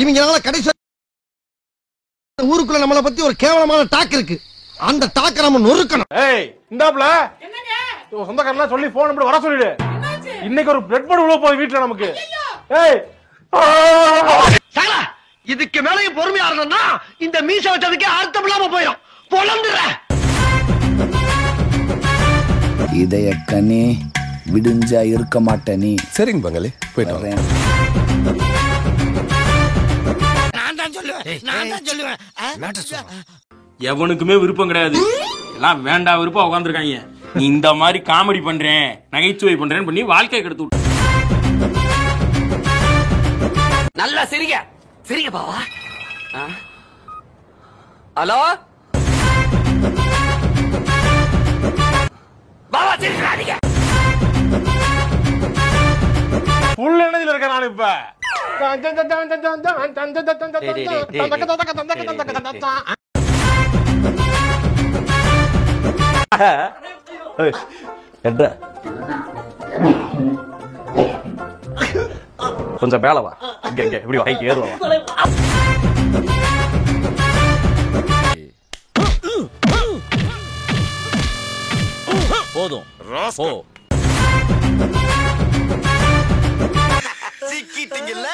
இவங்களால கடைசி ஊருக்குள்ள நம்மளை பத்தி ஒரு கேவலமான டாக் இருக்கு. அந்த டாக்க நம்ம நொறுக்கணும். ஏய் இந்தாப்ல என்னங்க சொந்தக்காரலாம் சொல்லி போன் நம்பர் வர சொல்லிடு. இன்னைக்கு ஒரு பிளட் பட் உள்ள போய் வீட்ல நமக்கு. ஏய் சாலா இதுக்கு மேலயும் பொறுமையா இருந்தோம்னா இந்த மீச வச்சதுக்கே அர்த்தம் இல்லாம போயிடும். பொளந்துற இதய கனி விடுஞ்சா இருக்க மாட்டே நீ. சரிங்க பங்களே போயிட்டு வரேன். எவனுக்குமே விருப்பம் கிடையாது. எல்லாம் வேண்டாம் விருப்பம் உட்காந்துருக்காங்க. நீ இந்த மாதிரி காமெடி பண்றேன் நகைச்சுவை பண்றேன்னு பண்ணி வாழ்க்கையை கெடுத்து விட்டு. நல்லா சிரிங்க சிரிங்க பாவா. ஹலோ பாவா சிரிக்காதீங்க. ஃபுல் எனர்ஜில இருக்கேன் நான் இப்ப. கொஞ்சம் மேல வா. இப்படி வா ஏறுவா. போதும் போ. சிக்கிட்டீங்கல்ல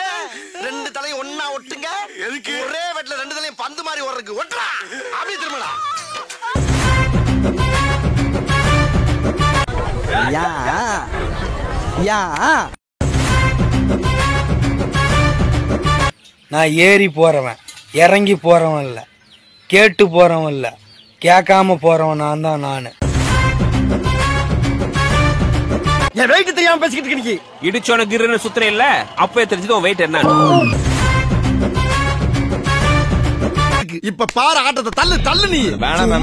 ரெண்டு தலையும் ஒண்ணா ஒட்டுங்க. எதுக்கு ஒரே வெட்ல ரெண்டு தலையும் பந்து மாதிரி ஓடுறதுக்கு ஒட்டுறா. அப்படியே திரும்படா. யா யா நான் ஏறி போறவன் இறங்கி போறவன் இல்ல, கேட்டு போறவன் இல்ல, கேட்காம போறவன் நான் தான் நானு. என் வெயிட் தெரியாம பேசிக்கிட்டு இருக்கீங்க. இடிச்சோன கிருன்னு சுத்துற இல்ல அப்பவே தெரிஞ்சது வெயிட் என்ன. இப்ப பாரு ஆட்டத்தை தள்ளு தள்ளு நீ.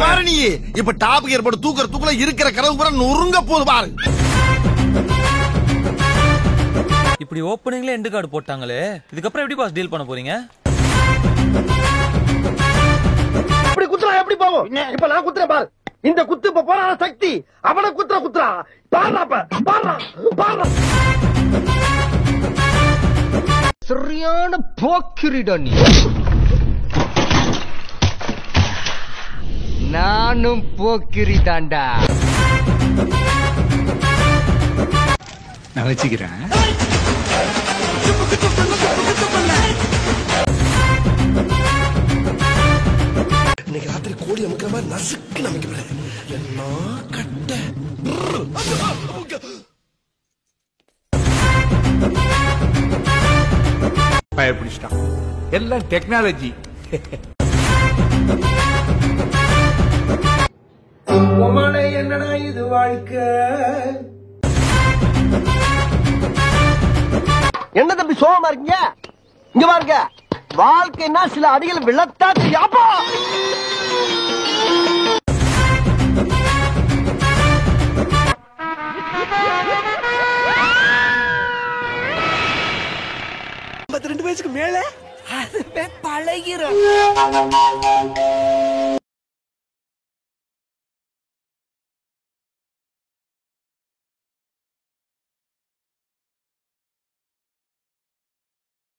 மாறு நீ. இப்ப டாப் கியர் போட்டு தூக்குற தூக்குல இருக்கிற கதவு பூரா நொறுங்க போகுது பாரு. இப்படி ஓப்பனிங்ல எண்டு கார்டு போட்டாங்களே, இதுக்கப்புறம் எப்படி பாஸ் டீல் பண்ண போறீங்க? இப்படி குத்துறா எப்படி போவோம்? இப்ப நான் குத்துறேன் பாரு. இந்த குத்து இப்ப போறான சக்தி அவனை குத்துறா பாடுறா பாடுறா பாடுறா. சரியான போக்கிரிடா நீ. நானும் போக்கிரி தாண்டா. நான் வச்சுக்கிறேன். இன்னைக்கு ராத்திரி கோழி அமுக்கிற மாதிரி நசுக்கு நம்பிக்கிறேன். என்ன கட்ட பயப்பிடிச்சிட்டான். எல்லாம் டெக்னாலஜி. என்னடா இது வாழ்க்கை? என்ன தம்பி சோகமா இருக்கீங்க? இங்க பாருங்க, வாழ்க்கைன்னா சில அடிகள் விழத்தா தெரியாப்பா. வயசுக்கு மேல அது பழகிறோம்.